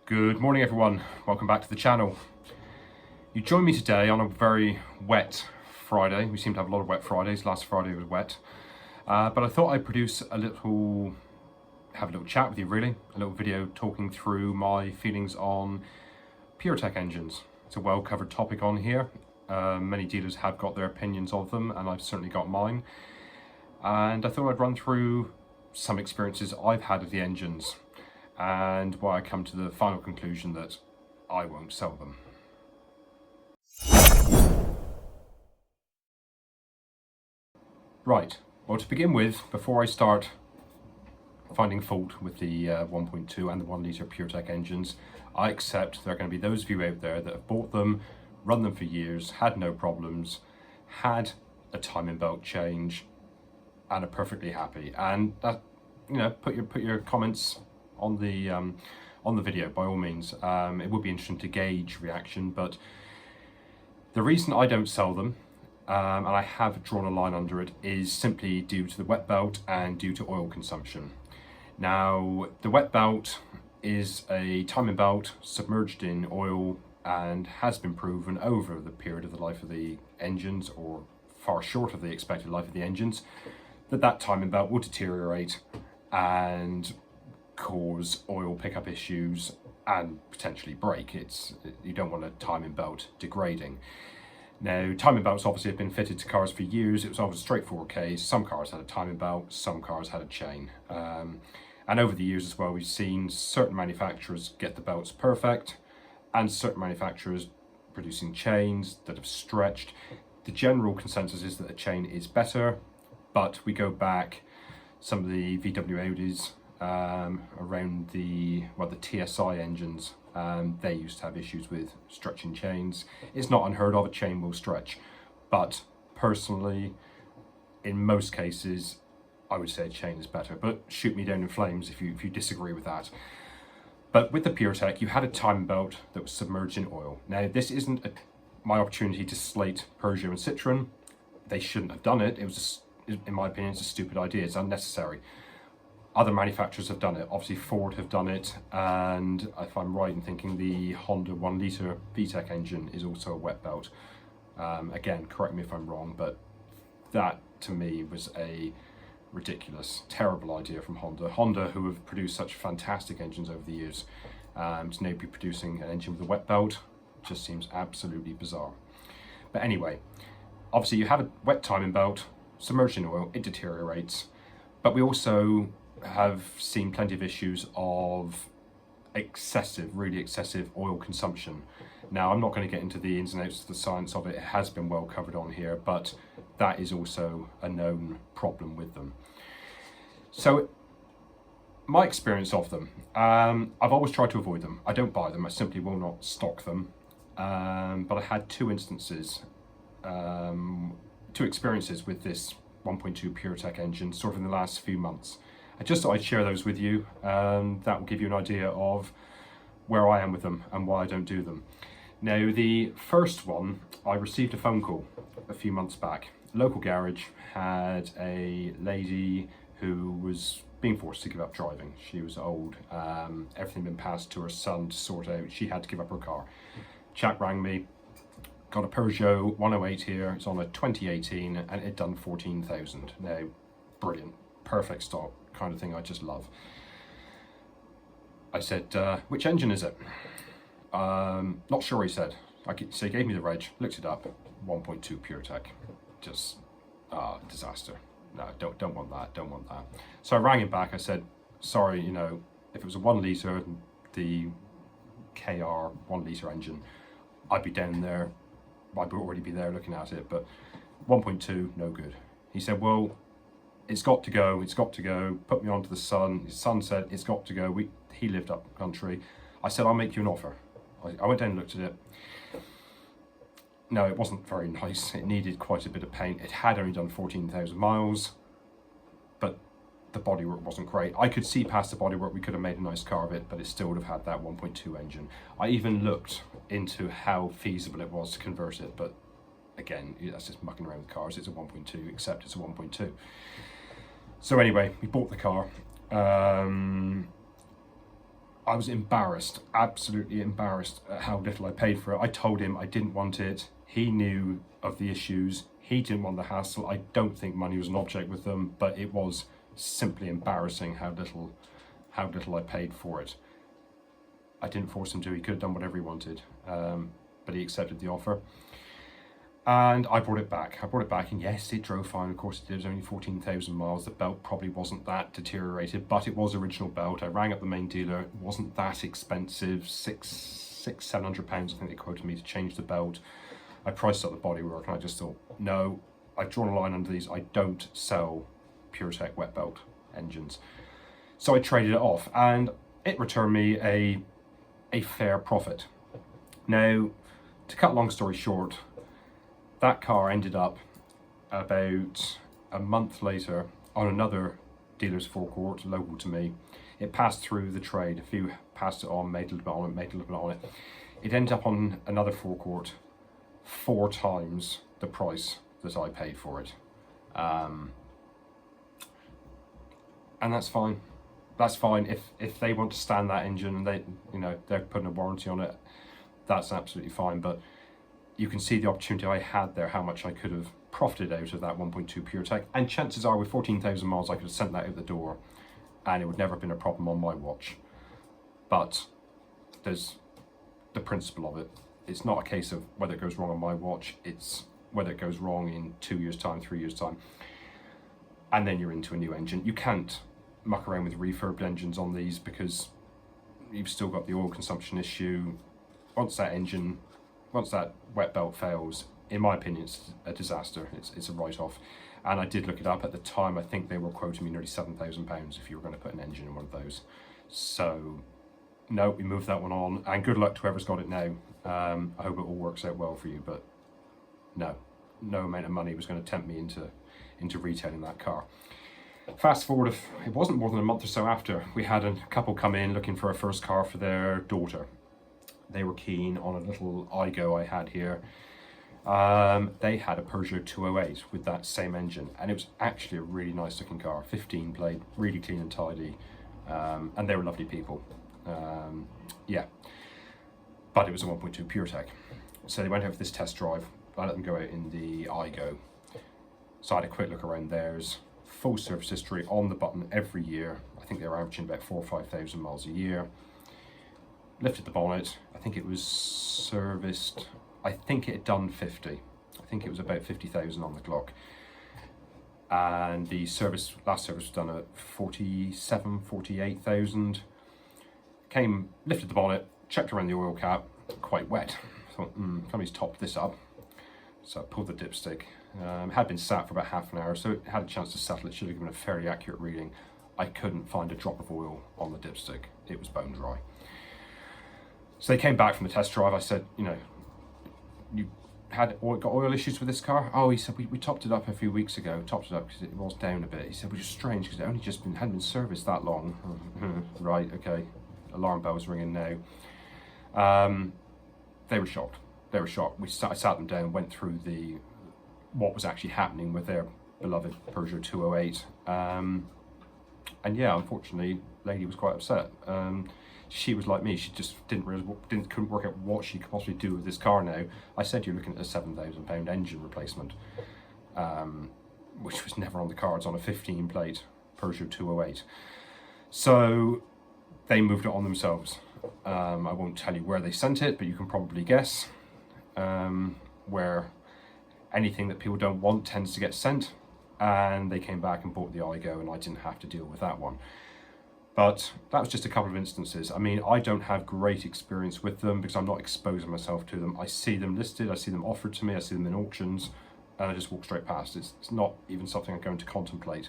Good morning everyone, welcome back to the channel. You join me today on a very wet Friday. We seem to have a lot of wet Fridays. Last Friday was wet. But I thought I'd produce have a little chat with you really, a little video talking through my feelings on PURETECH engines. It's a well covered topic on here. Many dealers have got their opinions of them and I've certainly got mine. And I thought I'd run through some experiences I've had of the engines and why I come to the final conclusion that I won't sell them. Right, well, to begin with, before I start finding fault with the 1.2 and the 1 litre PURETECH engines, I accept there are going to be those of you out there that have bought them, run them for years, had no problems, had a timing belt change and are perfectly happy. And that, you know, put your comments on the video by all means. It would be interesting to gauge reaction, but the reason I don't sell them, and I have drawn a line under it, is simply due to the wet belt and due to oil consumption. Now, the wet belt is a timing belt submerged in oil and has been proven over the period of the life of the engines, or far short of the expected life of the engines, that timing belt will deteriorate and cause oil pickup issues and potentially break. You don't want a timing belt degrading. Now, timing belts obviously have been fitted to cars for years. It was always a straightforward case. Some cars had a timing belt, some cars had a chain. And over the years as well, we've seen certain manufacturers get the belts perfect and certain manufacturers producing chains that have stretched. The general consensus is that a chain is better, but we go back, some of the VW Audis, around the TSI engines, they used to have issues with stretching chains. It's not unheard of, a chain will stretch, but personally, in most cases, I would say a chain is better, but shoot me down in flames if you disagree with that. But with the PURETECH, you had a timing belt that was submerged in oil. Now, this isn't my opportunity to slate Peugeot and Citroen. They shouldn't have done it. It was, in my opinion, it's a stupid idea. It's unnecessary. Other manufacturers have done it. Obviously Ford have done it, and if I'm right in thinking, the Honda 1 litre VTEC engine is also a wet belt. Again, correct me if I'm wrong, but that to me was a ridiculous, terrible idea from Honda. Honda, who have produced such fantastic engines over the years, to now be producing an engine with a wet belt just seems absolutely bizarre. But anyway, obviously you have a wet timing belt submerged in oil, it deteriorates, but we also have seen plenty of issues of really excessive oil consumption. Now, I'm not going to get into the ins and outs of the science of it. It has been well covered on here, but that is also a known problem with them. So my experience of them, I've always tried to avoid them. I don't buy them, I simply will not stock them. But I had two experiences with this 1.2 PURETECH engine sort of in the last few months. I just thought I'd share those with you, and that will give you an idea of where I am with them and why I don't do them. Now, the first one, I received a phone call a few months back. A local garage had a lady who was being forced to give up driving. She was old, everything had been passed to her son to sort out. She had to give up her car. Chap rang me, got a Peugeot 108 here, it's on a 2018 and it done 14,000. Now, brilliant, perfect stock, kind of thing I just love. I said, which engine is it? Not sure, he said. So he gave me the reg, looked it up, 1.2 PURETECH. Just, disaster. No, don't want that, don't want that. So I rang him back, I said, sorry, you know, if it was a 1 litre, the KR 1 litre engine, I'd be down there, I'd already be there looking at it, but 1.2, no good. He said, well, it's got to go, put me on to the son. His son said, it's got to go. He lived up country. I said, I'll make you an offer. I went down and looked at it. No, it wasn't very nice. It needed quite a bit of paint. It had only done 14,000 miles, but the bodywork wasn't great. I could see past the bodywork, we could have made a nice car of it, but it still would have had that 1.2 engine. I even looked into how feasible it was to convert it, but again, that's just mucking around with cars. It's a 1.2, except it's a 1.2. So anyway, we bought the car. I was embarrassed, absolutely embarrassed at how little I paid for it. I told him I didn't want it. He knew of the issues. He didn't want the hassle. I don't think money was an object with them, but it was simply embarrassing how little I paid for it. I didn't force him to. He could have done whatever he wanted, but he accepted the offer. And I brought it back. And yes, it drove fine. Of course, it did. It was only 14,000 miles. The belt probably wasn't that deteriorated, but it was original belt. I rang up the main dealer. It wasn't that expensive. £700, I think they quoted me to change the belt. I priced up the bodywork, and I just thought, no, I've drawn a line under these. I don't sell PureTech wet belt engines. So I traded it off, and it returned me a fair profit. Now, to cut a long story short, that car ended up about a month later on another dealer's forecourt local to me. It passed through the trade. A few passed it on, made a little bit on it, made a little bit on it. It ended up on another forecourt 4 times the price that I paid for it. And that's fine. That's fine. If they want to stand that engine and they're putting a warranty on it, that's absolutely fine. But you can see the opportunity I had there, how much I could have profited out of that 1.2 PureTech. And chances are with 14,000 miles, I could have sent that out the door and it would never have been a problem on my watch. But there's the principle of it. It's not a case of whether it goes wrong on my watch, it's whether it goes wrong in 2 years' time, 3 years' time. And then you're into a new engine. You can't muck around with refurbed engines on these because you've still got the oil consumption issue. Once that wet belt fails, in my opinion, it's a disaster. It's a write-off. And I did look it up at the time. I think they were quoting me nearly £7,000 if you were going to put an engine in one of those. So no, we moved that one on, and good luck to whoever's got it now. I hope it all works out well for you, but no amount of money was going to tempt me into retailing that car. Fast forward, it wasn't more than a month or so after, we had a couple come in looking for a first car for their daughter. They were keen on a little Igo I had here. They had a Peugeot 208 with that same engine, and it was actually a really nice looking car, 15 plate, really clean and tidy, and they were lovely people. Yeah, but it was a 1.2 PureTech. So they went out for this test drive. I let them go out in the Igo. So I had a quick look around theirs. Full service history on the button every year. I think they were averaging about 4,000 or 5,000 miles a year. Lifted the bonnet. I think it was serviced. I think it had done 50. I think it was about 50,000 on the clock. And the last service was done at 47, 48,000. Lifted the bonnet, checked around the oil cap, quite wet. Thought, somebody's topped this up. So I pulled the dipstick. It had been sat for about half an hour, so it had a chance to settle. It should have given a fairly accurate reading. I couldn't find a drop of oil on the dipstick. It was bone dry. So they came back from the test drive. I said, you got oil issues with this car? Oh, he said, we topped it up a few weeks ago. Topped it up because it was down a bit. He said, which is strange because it only hadn't been serviced that long. Right, okay. Alarm bells ringing now. They were shocked. I sat them down, went through what was actually happening with their beloved Peugeot 208. And yeah, unfortunately, lady was quite upset. She was like me. She just couldn't work out what she could possibly do with this car now. I said, you're looking at a £7,000 engine replacement, which was never on the cards on a 15 plate Peugeot 208. So they moved it on themselves. I won't tell you where they sent it, but you can probably guess where anything that people don't want tends to get sent. And they came back and bought the Igo, and I didn't have to deal with that one. But that was just a couple of instances. I mean, I don't have great experience with them because I'm not exposing myself to them. I see them listed, I see them offered to me, I see them in auctions, and I just walk straight past. It's not even something I'm going to contemplate.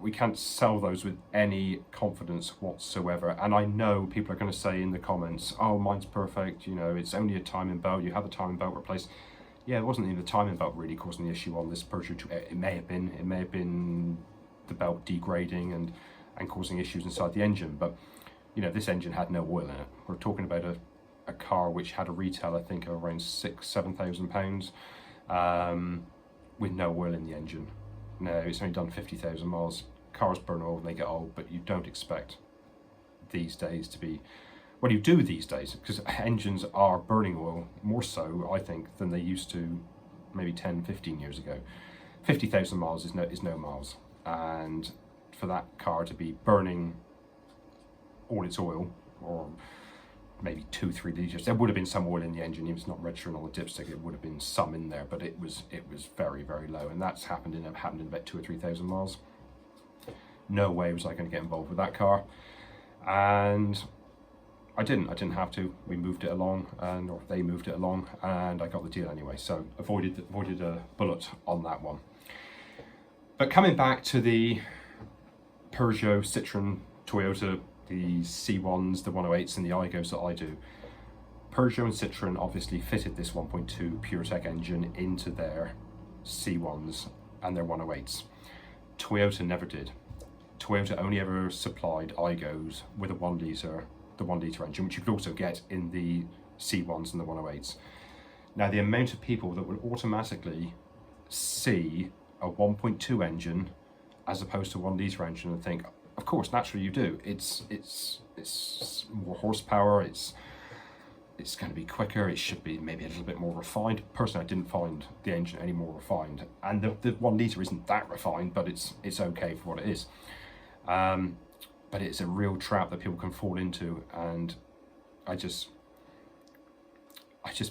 We can't sell those with any confidence whatsoever. And I know people are going to say in the comments, oh, mine's perfect, it's only a timing belt, you had the timing belt replaced. Yeah, it wasn't even the timing belt really causing the issue on this Peugeot 2. It may have been the belt degrading and causing issues inside the engine, but this engine had no oil in it. We're talking about a car which had a retail, I think, of around £6,000-7,000 with no oil in the engine. No, it's only done 50,000 miles. cars burn oil when they get old, but you don't expect these days to be, well, you do these days, because engines are burning oil more so, I think, than they used to maybe 10, 15 years ago. 50,000 miles is no miles, and for that car to be burning all its oil, or maybe 2-3 litres, there would have been some oil in the engine. It was not registering on the dipstick, it would have been some in there, but it was very, very low, and that's happened in about 2,000 or 3,000 miles. No way was I going to get involved with that car, and I didn't have to. We moved it along, or they moved it along, and I got the deal anyway, so avoided a bullet on that one. But coming back to the Peugeot, Citroen, Toyota, the C1s, the 108s and the Aigos that I do, Peugeot and Citroen obviously fitted this 1.2 PureTech engine into their C1s and their 108s. Toyota never did. Toyota only ever supplied Aigos with a 1 litre engine, which you could also get in the C1s and the 108s. Now, the amount of people that will automatically see a 1.2 engine as opposed to 1 litre engine and think, of course, naturally you do. It's more horsepower. It's going to be quicker. It should be maybe a little bit more refined. Personally, I didn't find the engine any more refined, and the 1 litre isn't that refined, but it's okay for what it is. But it's a real trap that people can fall into, and I just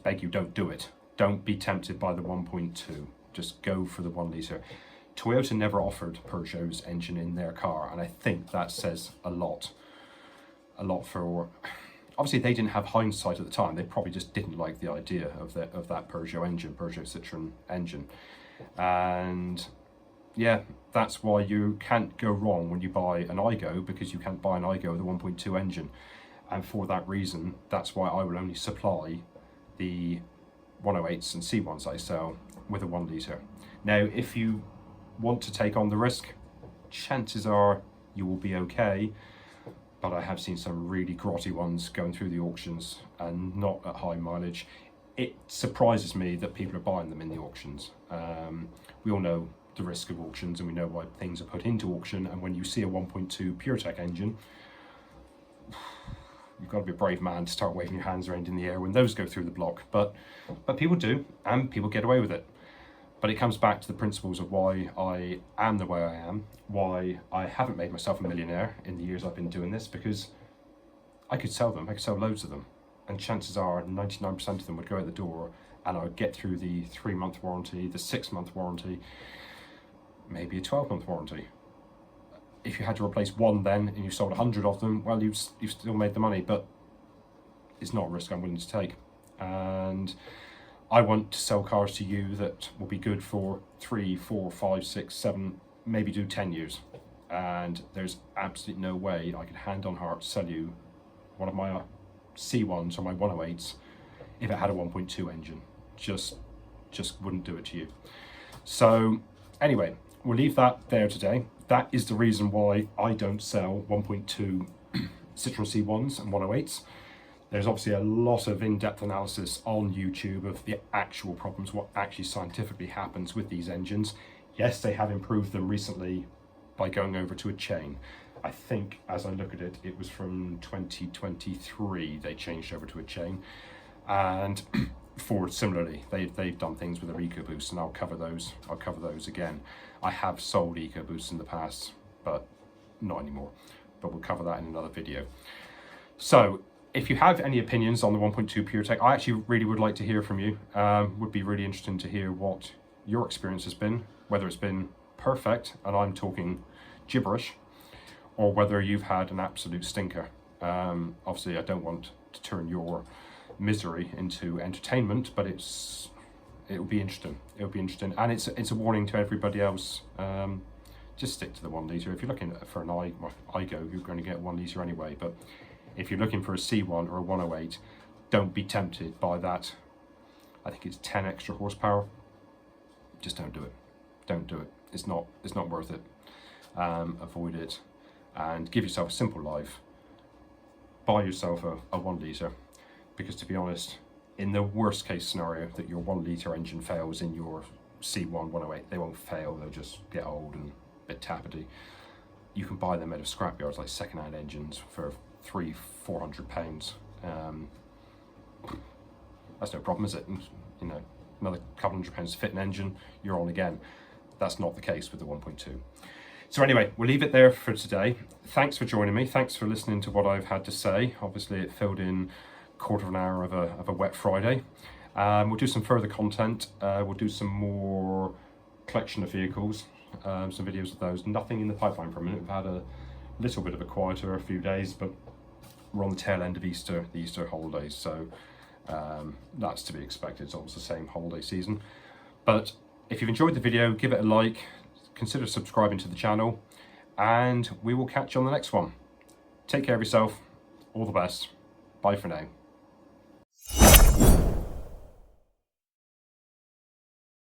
beg you, don't do it. Don't be tempted by the 1.2. Just go for the 1 litre. Toyota never offered Peugeot's engine in their car, and I think that says a lot for, obviously they didn't have hindsight at the time. They probably just didn't like the idea of that Peugeot engine, Peugeot Citroen engine. And yeah, that's why you can't go wrong when you buy an Aigo, because you can't buy an Aigo with a 1.2 engine. And for that reason, that's why I will only supply the 108s and C1s I sell with a 1 litre. Now, if you want to take on the risk, chances are you will be okay, but I have seen some really grotty ones going through the auctions and not at high mileage. It surprises me that people are buying them in the auctions. We all know the risk of auctions, and we know why things are put into auction, and when you see a 1.2 PureTech engine, you've got to be a brave man to start waving your hands around in the air when those go through the block, but people do, and people get away with it. But it comes back to the principles of why I am the way I am, why I haven't made myself a millionaire in the years I've been doing this, because I could sell them, I could sell loads of them, and chances are 99% of them would go out the door, and I would get through the 3-month warranty, the 6-month warranty, maybe a 12-month warranty. If you had to replace one then, and you sold 100 of them, well, you've still made the money, but it's not a risk I'm willing to take. And I want to sell cars to you that will be good for 3, 4, 5, 6, 7, maybe do 10 years. And there's absolutely no way I could hand on heart sell you one of my C1s or my 108s if it had a 1.2 engine. Just wouldn't do it to you. So anyway, we'll leave that there today. That is the reason why I don't sell 1.2 Citroen C1s and 108s. There's obviously a lot of in-depth analysis on YouTube of the actual problems, what actually scientifically happens with these engines. Yes, they have improved them recently by going over to a chain. I think, as I look at it, it was from 2023 they changed over to a chain. And Ford similarly, they've done things with their EcoBoost, and I'll cover those again. I have sold EcoBoosts in the past, but not anymore. But we'll cover that in another video. So, if you have any opinions on the 1.2 PureTech, I actually really would like to hear from you. Would be really interesting to hear what your experience has been, whether it's been perfect, and I'm talking gibberish, or whether you've had an absolute stinker. Obviously, I don't want to turn your misery into entertainment, but it'll be interesting. It'll be interesting, and it's a warning to everybody else. Just stick to the 1 litre. If you're looking for an Aigo, you're going to get 1 litre anyway. But if you're looking for a C1 or a 108, don't be tempted by that. I think it's 10 extra horsepower. Just don't do it. Don't do it. It's not worth it. Avoid it, and give yourself a simple life. Buy yourself a 1 litre, because to be honest, in the worst case scenario that your 1 litre engine fails in your C1 108, they won't fail. They'll just get old and a bit tappety. you can buy them out of scrapyards, like second-hand engines, for £300-400. That's no problem, is it? You know, another couple £100 to fit an engine, you're on again. That's not the case with the 1.2. So anyway, we'll leave it there for today. Thanks for joining me. Thanks for listening to what I've had to say. Obviously, it filled in a quarter of an hour of a wet Friday. We'll do some further content. We'll do some more collection of vehicles, some videos of those. Nothing in the pipeline for a minute. We've had a little bit of a quieter few days, but we're on the tail end of the Easter holidays, so that's to be expected. It's always the same holiday season. But if you've enjoyed the video, give it a like, consider subscribing to the channel, and we will catch you on the next one. Take care of yourself. All the best. Bye for now.